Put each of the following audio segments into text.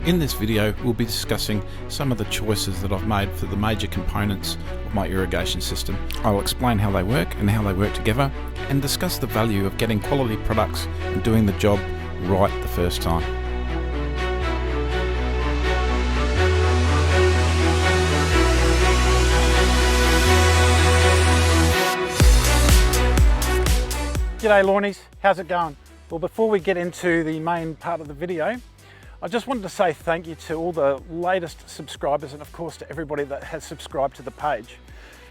In this video, we'll be discussing some of the choices that I've made for the major components of my irrigation system. I'll explain how they work and how they work together, and discuss the value of getting quality products and doing the job right the first time. G'day Lawnies, how's it going? Well, before we get into the main part of the video, I just wanted to say thank you to all the latest subscribers and of course to everybody that has subscribed to the page.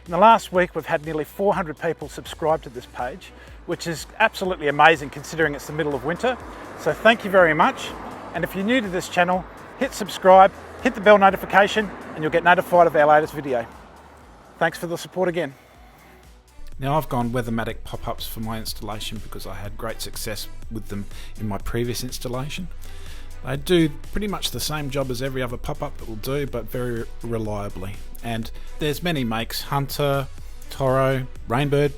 In the last week we've had nearly 400 people subscribe to this page, which is absolutely amazing considering it's the middle of winter. So thank you very much, and if you're new to this channel, hit subscribe, hit the bell notification and you'll get notified of our latest video. Thanks for the support again. Now, I've gone Weathermatic pop-ups for my installation because I had great success with them in my previous installation. They do pretty much the same job as every other pop-up that will do, but very reliably. And there's many makes: Hunter, Toro, Rainbird.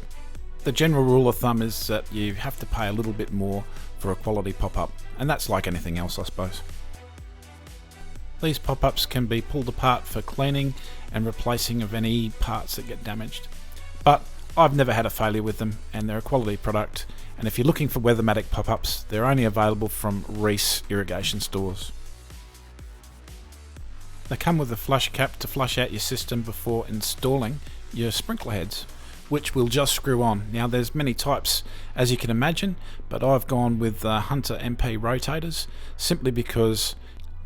The general rule of thumb is that you have to pay a little bit more for a quality pop-up, and that's like anything else, I suppose. These pop-ups can be pulled apart for cleaning and replacing of any parts that get damaged. But I've never had a failure with them, and they're a quality product, and if you're looking for Weathermatic pop-ups, they're only available from Reece Irrigation Stores. They come with a flush cap to flush out your system before installing your sprinkler heads, which will just screw on. Now, there's many types as you can imagine, but I've gone with Hunter MP Rotators simply because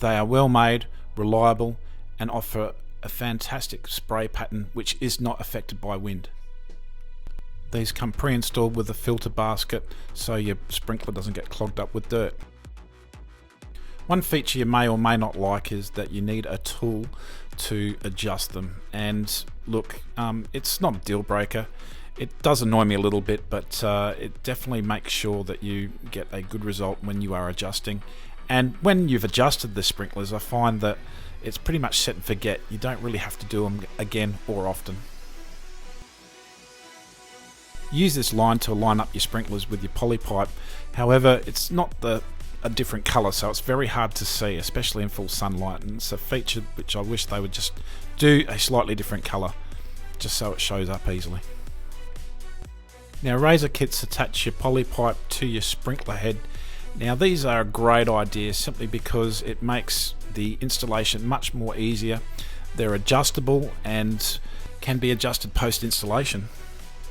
they are well made, reliable, and offer a fantastic spray pattern which is not affected by wind. These come pre-installed with a filter basket so your sprinkler doesn't get clogged up with dirt. One feature you may or may not like is that you need a tool to adjust them, and look, it's not a deal breaker. It does annoy me a little bit, but it definitely makes sure that you get a good result when you are adjusting. And when you've adjusted the sprinklers, I find that it's pretty much set and forget. You don't really have to do them again or often. Use this line to line up your sprinklers with your poly pipe. However, it's not a different colour, so it's very hard to see, especially in full sunlight, and it's a feature which I wish they would just do a slightly different colour, just so it shows up easily. Now, razor kits attach your poly pipe to your sprinkler head. Now, these are a great idea simply because it makes the installation much more easier. They're adjustable and can be adjusted post-installation.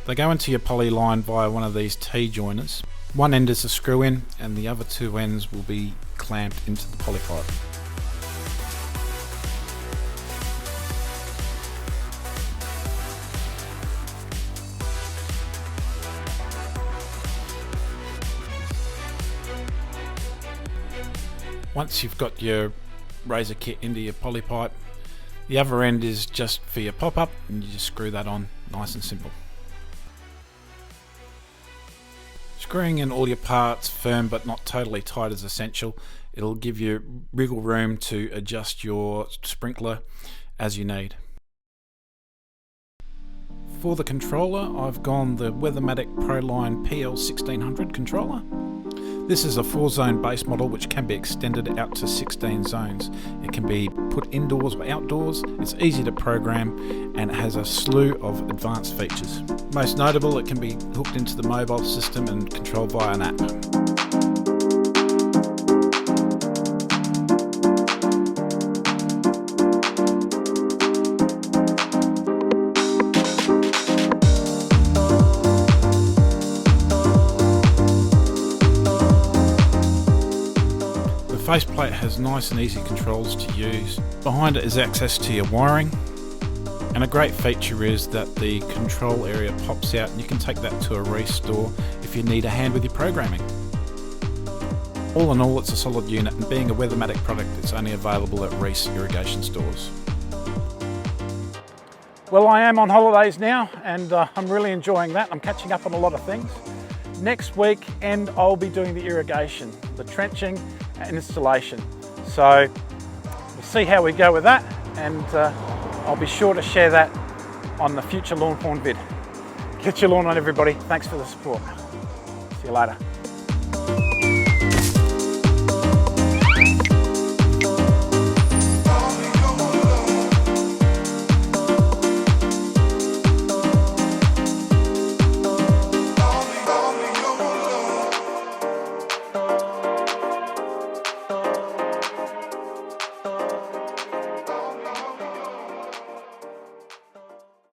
They go into your poly line via one of these T-joiners. One end is a screw in and the other two ends will be clamped into the poly pipe. Once you've got your razor kit into your poly pipe, the other end is just for your pop-up, and you just screw that on, nice and simple. Screwing in all your parts firm but not totally tight is essential. It'll give you wriggle room to adjust your sprinkler as you need. For the controller, I've gone the Weathermatic ProLine PL1600 controller. This is a 4-zone base model which can be extended out to 16 zones. It can be put indoors or outdoors, it's easy to program, and it has a slew of advanced features. Most notable, it can be hooked into the mobile system and controlled via an app. The faceplate has nice and easy controls to use. Behind it is access to your wiring, and a great feature is that the control area pops out and you can take that to a Reece store if you need a hand with your programming. All in all, it's a solid unit, and being a Weathermatic product, it's only available at Reece Irrigation Stores. Well, I am on holidays now and I'm really enjoying that. I'm catching up on a lot of things. Next weekend I'll be doing the irrigation, the trenching and installation. So we'll see how we go with that, and I'll be sure to share that on the future lawn horn vid. Get your lawn on, everybody. Thanks for the support. See you later.